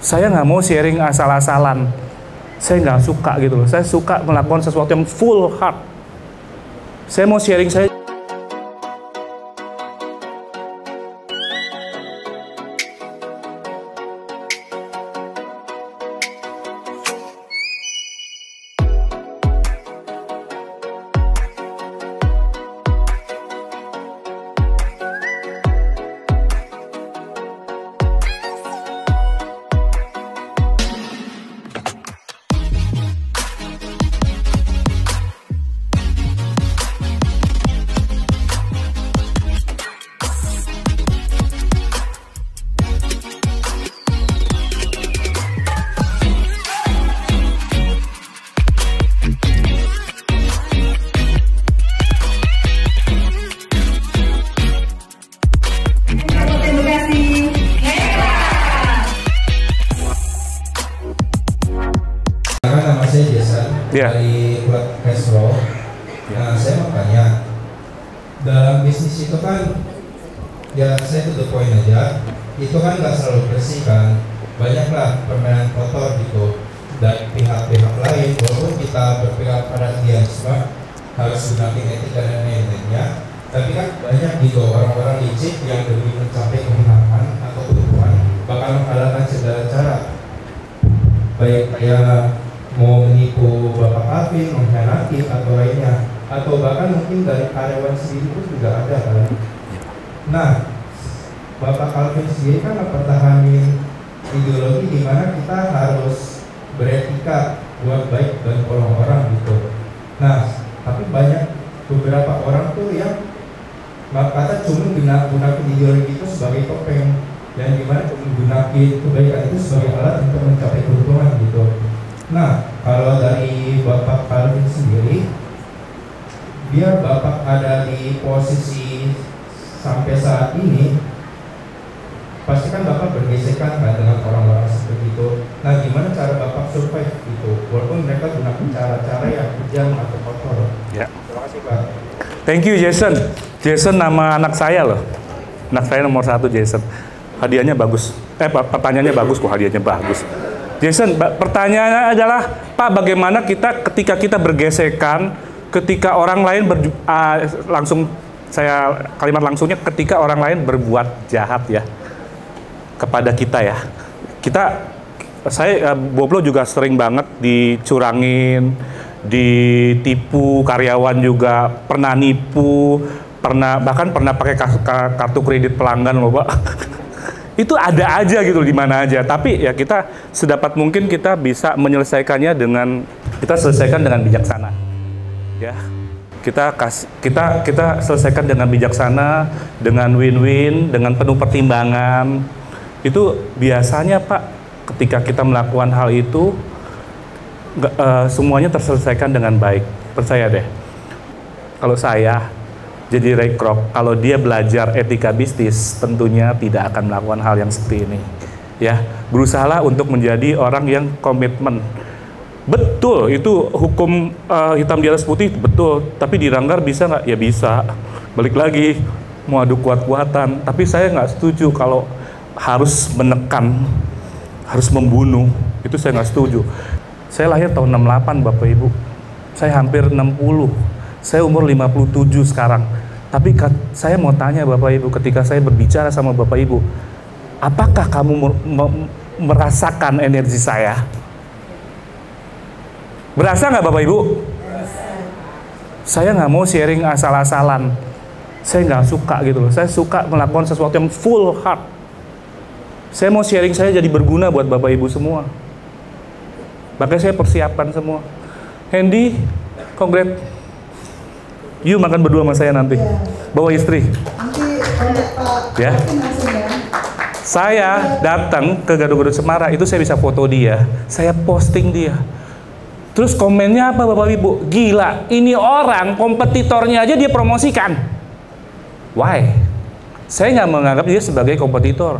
Saya nggak mau sharing asal-asalan. Saya nggak suka gitu loh. Saya suka melakukan sesuatu yang full heart. Saya mau sharing saya. Nama saya Jason dari Klub Cashflow. Nah, saya mau tanya, dalam bisnis itu kan, ya saya to the point aja, itu kan nggak selalu bersih kan, banyaklah permainan kotor gitu dari pihak-pihak lain. Walaupun kita berpihak pada idealisme harus gunakan etika dan lain-lainnya, tapi kan banyak gitu orang-orang licik yang demi mencapai kemenangan atau keuntungan bakal menghalalkan segala cara, baik kayak mau menipu Bapak Alvin, mengkhianati atau lainnya, atau bahkan mungkin dari karyawan sendiri pun juga ada kan. Nah, Bapak Alvin sendiri kan mempertahankan ideologi di mana kita harus beretika buat baik dan tolong orang gitu. Nah, tapi banyak beberapa orang tuh yang kata cuma gunakan ideologi itu sebagai topeng, dan dimana cuma gunakan kebaikan itu sebagai alat untuk mencapai keuntungan gitu. Nah, kalau dari Bapak Alvin sendiri, biar Bapak ada di posisi sampai saat ini, pasti kan Bapak bergesekan kan dengan orang-orang seperti itu. Nah, gimana cara Bapak survive gitu, walaupun mereka gunakan cara-cara yang kejam atau kotor? Ya. Terima kasih Pak. Thank you Jason. Jason nama anak saya loh. Anak saya nomor 1 Jason. Hadiahnya bagus. Pertanyaannya bagus kok, hadiahnya bagus. Jason, pertanyaannya adalah, Pak, bagaimana ketika kita bergesekan, ketika orang lain kalimat langsungnya ketika orang lain berbuat jahat ya kepada kita ya. Saya Boblo juga sering banget dicurangin, ditipu, karyawan juga pernah nipu, bahkan pernah pakai kartu kredit pelanggan loh, Pak. Itu ada aja gitu di mana aja, tapi ya kita sedapat mungkin kita bisa menyelesaikannya kita selesaikan dengan bijaksana ya. Kita selesaikan dengan bijaksana, dengan win-win, dengan penuh pertimbangan. Itu biasanya Pak, ketika kita melakukan hal itu semuanya terselesaikan dengan baik, percaya deh. Kalau saya jadi rekrok, kalau dia belajar etika bisnis, tentunya tidak akan melakukan hal yang seperti ini. Ya, berusahalah untuk menjadi orang yang komitmen. Betul, itu hukum hitam di atas putih, betul. Tapi dilanggar bisa nggak? Ya bisa. Balik lagi, mau adu kuat-kuatan. Tapi saya nggak setuju kalau harus menekan, harus membunuh. Itu saya nggak setuju. Saya lahir tahun 68, Bapak Ibu. Saya hampir 60. Saya umur 57 sekarang. Tapi saya mau tanya Bapak Ibu, ketika saya berbicara sama Bapak Ibu, apakah kamu merasakan energi saya? Berasa nggak Bapak Ibu? Saya nggak mau sharing asal-asalan. Saya nggak suka gitu loh. Saya suka melakukan sesuatu yang full heart. Saya mau sharing saya jadi berguna buat Bapak Ibu semua. Makanya saya persiapkan semua. Hendy, congrats. You makan berdua sama saya nanti. Ya. Bawa istri. Nanti Pak. Ya. Saya datang ke Gado-Gado Cemara, itu saya bisa foto dia. Saya posting dia. Terus komennya apa Bapak Ibu? Gila, ini orang kompetitornya aja dia promosikan. Why? Saya nggak menganggap dia sebagai kompetitor.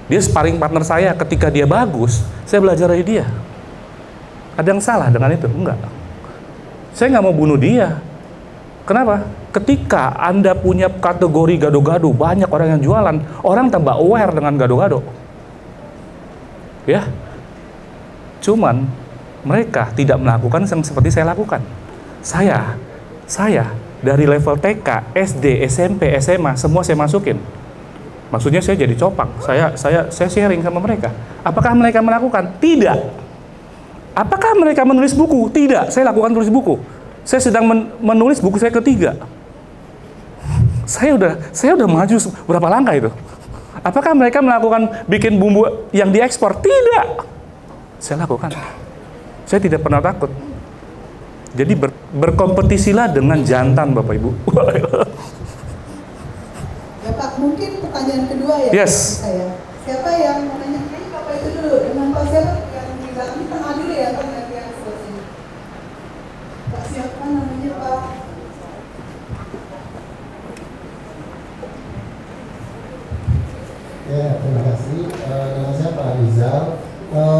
Dia sparring partner saya. Ketika dia bagus, saya belajar dari dia. Ada yang salah dengan itu? Enggak. Saya nggak mau bunuh dia. Kenapa? Ketika Anda punya kategori gado-gado, banyak orang yang jualan, orang tambah aware dengan gado-gado. Ya, cuman mereka tidak melakukan yang seperti saya lakukan. Saya dari level TK, SD, SMP, SMA, semua saya masukin. Maksudnya saya jadi copang. Saya sharing sama mereka. Apakah mereka melakukan? Tidak. Apakah mereka menulis buku? Tidak. Saya lakukan tulis buku. Saya sedang menulis buku saya ketiga. Saya udah maju berapa langkah itu? Apakah mereka melakukan bikin bumbu yang diekspor? Tidak. Saya lakukan. Saya tidak pernah takut. Jadi berkompetisilah dengan jantan, Bapak Ibu. Ya Pak, mungkin pertanyaan kedua ya. Yes. Saya. Siapa yang mau nanya? Ini Bapak itu dulu. Dengan Pak siapa yang di belakang? Ini tengah dulu ya, Pak. Yang selesai. Pak siapa namanya Pak? Ya, terima kasih. Nama saya Pak Rizal.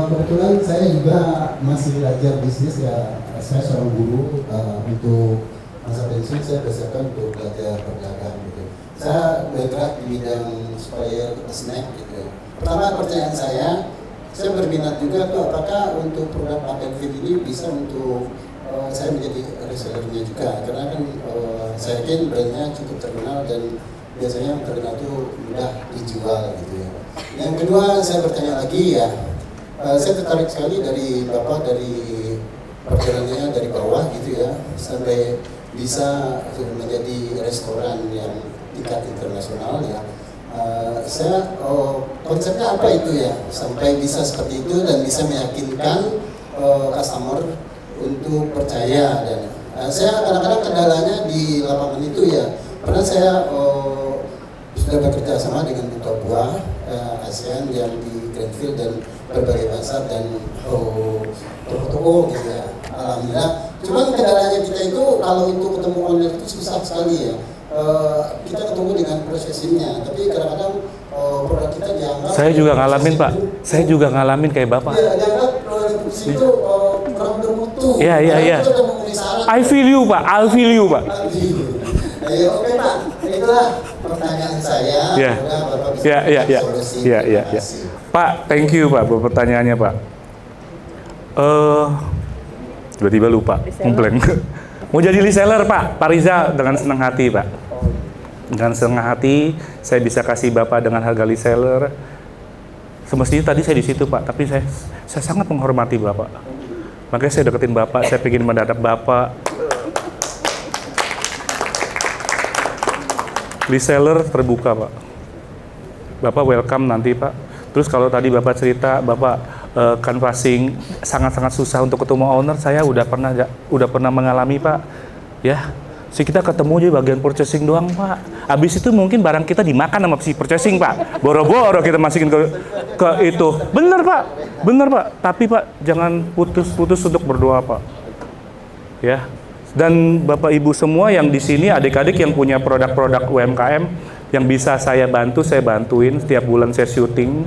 Kebetulan saya juga masih belajar bisnis ya. Saya seorang guru. Untuk masa pensiun saya persiapkan untuk belajar perdagangan gitu. Saya bergerak di bidang supplier snack gitu. Pertama pertanyaan saya berminat juga tuh apakah untuk produk paket feed ini bisa untuk saya menjadi resellernya juga, karena kan saya yakin brandnya cukup terkenal dan biasanya yang terkenal itu mudah dijual gitu ya. Yang kedua saya bertanya lagi ya, saya tertarik sekali dari Bapak dari perjalanannya dari bawah gitu ya sampai bisa menjadi restoran yang tingkat internasional ya. Saya konsepnya apa itu ya sampai bisa seperti itu dan bisa meyakinkan customer untuk percaya. Dan saya kadang-kadang kendalanya di lapangan itu ya, pernah saya sudah bekerja sama dengan duta buah ASEAN yang di Greenfield dan berbagai pasar dan toko-toko gitu ya. Alhamdulillah. Cuman kendalanya kita itu kalau itu ketemu online itu susah sekali ya. Kita ketemu dengan prosesinya, tapi kadang-kadang produk kita dianggap. Saya juga ngalamin Pak. Saya juga ngalamin kayak Bapak. Iya, dianggap produksi itu kurang bermutu. Iya. I feel you Pak. Oke Pak, itulah pertanyaan saya. Iya. Pak, thank you Pak buat pertanyaannya Pak. Tiba-tiba lupa, ngeblank. Mau jadi reseller Pak Rizal dengan senang hati Pak. Dengan senang hati saya bisa kasih Bapak dengan harga reseller. Semestinya tadi saya di situ Pak, tapi saya sangat menghormati Bapak. Makanya saya deketin Bapak, saya ingin mendadak Bapak. Reseller terbuka Pak. Bapak welcome nanti Pak. Terus kalau tadi Bapak cerita Bapak canvassing sangat-sangat susah untuk ketemu owner, saya udah pernah mengalami Pak. Ya, kita ketemu aja bagian purchasing doang Pak. Habis itu mungkin barang kita dimakan sama si purchasing Pak. Boro-boro kita masukin ke itu. Bener Pak. Tapi Pak jangan putus untuk berdoa Pak. Ya. Dan Bapak Ibu semua yang di sini, adik-adik yang punya produk-produk UMKM yang bisa saya bantu, saya bantuin. Setiap bulan saya syuting,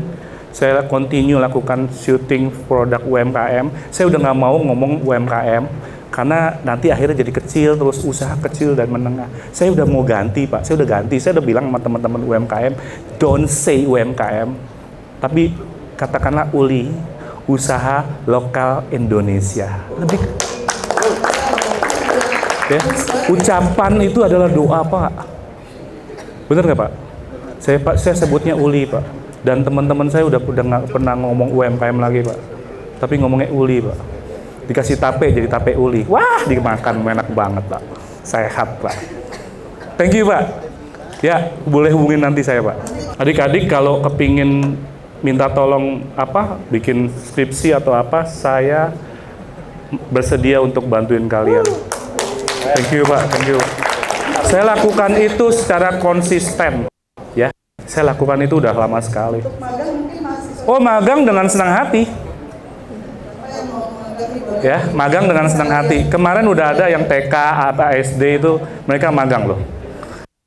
saya continue lakukan syuting produk UMKM. Saya udah nggak mau ngomong UMKM karena nanti akhirnya jadi kecil, terus usaha kecil dan menengah. Saya udah mau ganti Pak, saya udah bilang sama teman-teman UMKM, don't say UMKM, tapi katakanlah ULI, usaha lokal Indonesia. Lebih ya, ucapan itu adalah doa Pak. Bener nggak Pak? Saya sebutnya ULI Pak. Dan teman-teman saya udah nggak pernah ngomong UMKM lagi Pak. Tapi ngomongnya ULI Pak. Dikasih tape jadi tape ULI. Wah, dimakan enak banget Pak. Sehat Pak. Thank you Pak. Ya, boleh hubungin nanti saya Pak. Adik-adik kalau kepingin minta tolong bikin skripsi atau apa, saya bersedia untuk bantuin kalian. Thank you Pak, thank you. Saya lakukan itu secara konsisten, ya. Saya lakukan itu udah lama sekali. Oh, magang dengan senang hati. Ya, magang dengan senang hati. Kemarin udah ada yang TK atau SD itu mereka magang loh.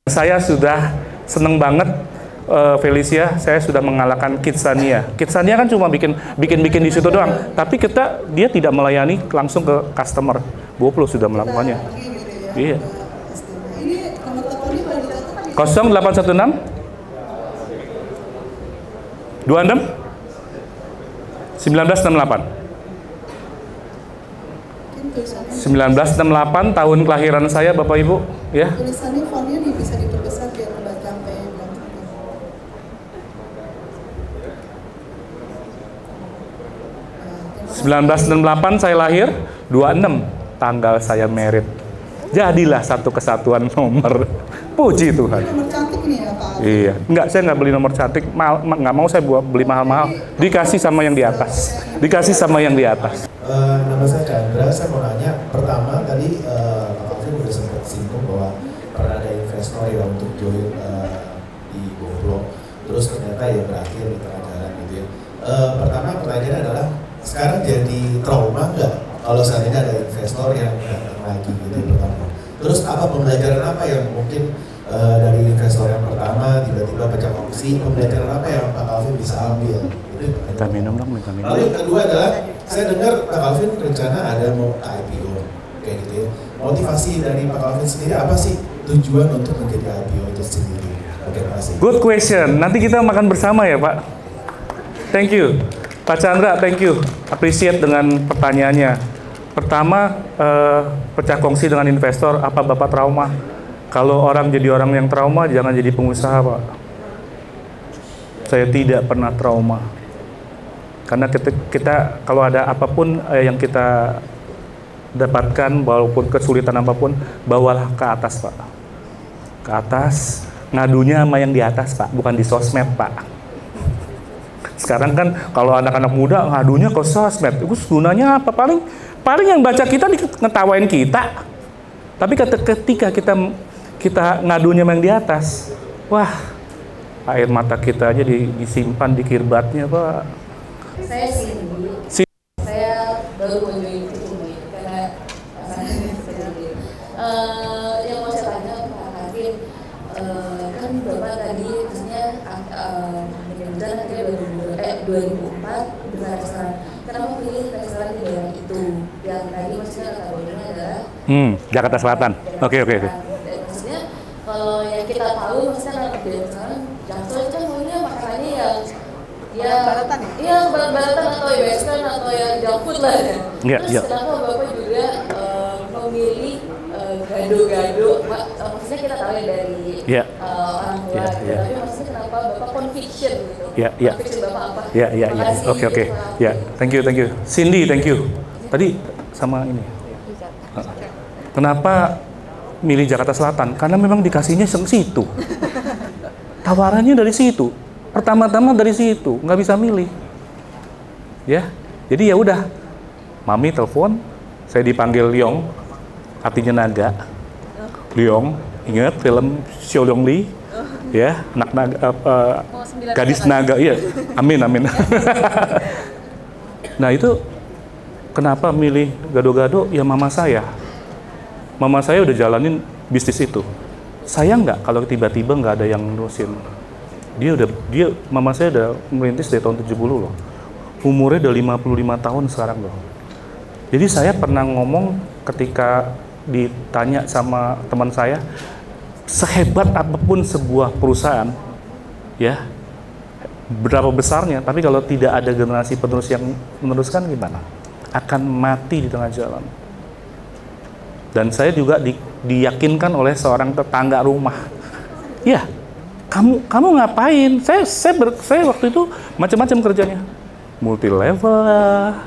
Saya sudah seneng banget, Felicia. Saya sudah mengalahkan Kidsania. Kidsania kan cuma bikin di situ doang. Tapi dia tidak melayani langsung ke customer. Boplo sudah melakukannya. Iya. 0816 26 1968. 1968 tahun kelahiran saya, Bapak Ibu, ya. Tulisannya fontnya bisa diperbesar biar kebaca sampai belakang. 1968 saya lahir, 26 tanggal saya merit. Jadilah satu kesatuan nomor. Puji Tuhan. Nomor cantik ini ya Pak? Iya, enggak, saya nggak beli nomor cantik, nggak mau saya beli mahal-mahal. Dikasih sama yang di atas. Dikasih sama yang di atas. Nama saya Chandra, saya mau nanya, pertama tadi Pak Alvin udah sempat singgung bahwa pernah ada investor ya untuk join di Goblok, terus ternyata ya berakhir di tengah jalan gitu ya. Pertama pertanyaannya adalah, sekarang jadi trauma nggak kalau seandainya ada investor yang datang lagi gitu ya, pertama. Terus apa pembelajaran apa yang mungkin dari investor yang pertama tiba-tiba pecah kongsi, pembelajaran apa yang Pak Alvin bisa ambil? Minta minum dong, minta minum. Lalu yang kedua adalah, saya dengar Pak Alvin rencana ada mau IPO, kayak gitu ya. Motivasi dari Pak Alvin sendiri apa sih tujuan untuk menjadi IPO itu sendiri? Oke, terima kasih. Good question. Nanti kita makan bersama ya Pak. Thank you. Pak Chandra, thank you. Appreciate dengan pertanyaannya. Pertama, pecah kongsi dengan investor, apa Bapak trauma? Kalau orang jadi orang yang trauma, jangan jadi pengusaha Pak. Saya tidak pernah trauma. Karena kita kalau ada apapun yang kita dapatkan, walaupun kesulitan apapun, bawalah ke atas Pak. Ke atas, ngadunya sama yang di atas Pak, bukan di sosmed Pak. Sekarang kan kalau anak-anak muda ngadunya ke sosmed, itu gunanya apa? Paling yang baca kita ngetawain kita. Tapi ketika kita ngadunya yang di atas, wah, air mata kita aja disimpan di kirbatnya Pak. Saya saya baru mau join itu karena yang mau saya tanya Pak Alvin, kan Bapak tadi maksudnya mudah-mudahan akhirnya 2004 buka restoran. Kenapa pilih restoran di daerah itu? Yang tadi maksudnya kategorinya adalah Jakarta Selatan. Oke. Maksudnya kalau yang kita tahu maksudnya kalau di restoran Jaksel itu maunya makanannya yang barat-baratan ya? Iya, barat-baratan atau western atau yang junk food lah ya. Terus kenapa Bapak juga memilih gado-gado? Maksudnya kita tahu ya dari orang tua, tapi maksudnya kenapa Bapak conviction gitu? Conviction Bapak apa? Oke. Ya, thank you. Cindy, thank you. Tadi sama ini. Kenapa milih Jakarta Selatan? Karena memang dikasihnya situ. Tawarannya dari situ. Pertama-tama dari situ, nggak bisa milih. Ya, jadi ya udah. Mami telepon, saya dipanggil Leong, artinya naga. Leong, ingat film Xiao Leong Li? Ya, anak naga, gadis naga, iya. Amin. Nah itu kenapa milih gado-gado? Ya mama saya. Mama saya udah jalanin bisnis itu. Sayang nggak kalau tiba-tiba nggak ada yang nerusin. Mama saya udah merintis dari tahun 70 loh. Umurnya udah 55 tahun sekarang loh. Jadi saya pernah ngomong ketika ditanya sama teman saya, sehebat apapun sebuah perusahaan, ya, berapa besarnya, tapi kalau tidak ada generasi penerus yang meneruskan gimana? Akan mati di tengah jalan. Dan saya juga diyakinkan oleh seorang tetangga rumah. Ya, kamu ngapain? Saya waktu itu macam-macam kerjanya, multi level lah,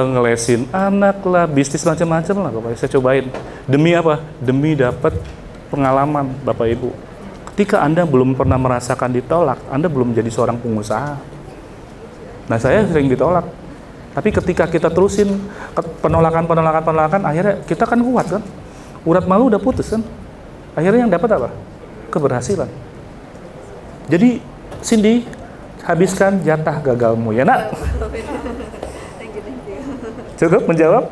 ngelesin anak lah, bisnis macam-macam lah, pokoknya saya cobain. Demi apa? Demi dapat pengalaman, Bapak Ibu. Ketika Anda belum pernah merasakan ditolak, Anda belum jadi seorang pengusaha. Nah, saya sering ditolak. Tapi ketika kita terusin penolakan, akhirnya kita kan kuat kan? Urat malu udah putus kan? Akhirnya yang dapat apa? Keberhasilan. Jadi, Cindy, habiskan jatah gagalmu ya nak? Cukup menjawab?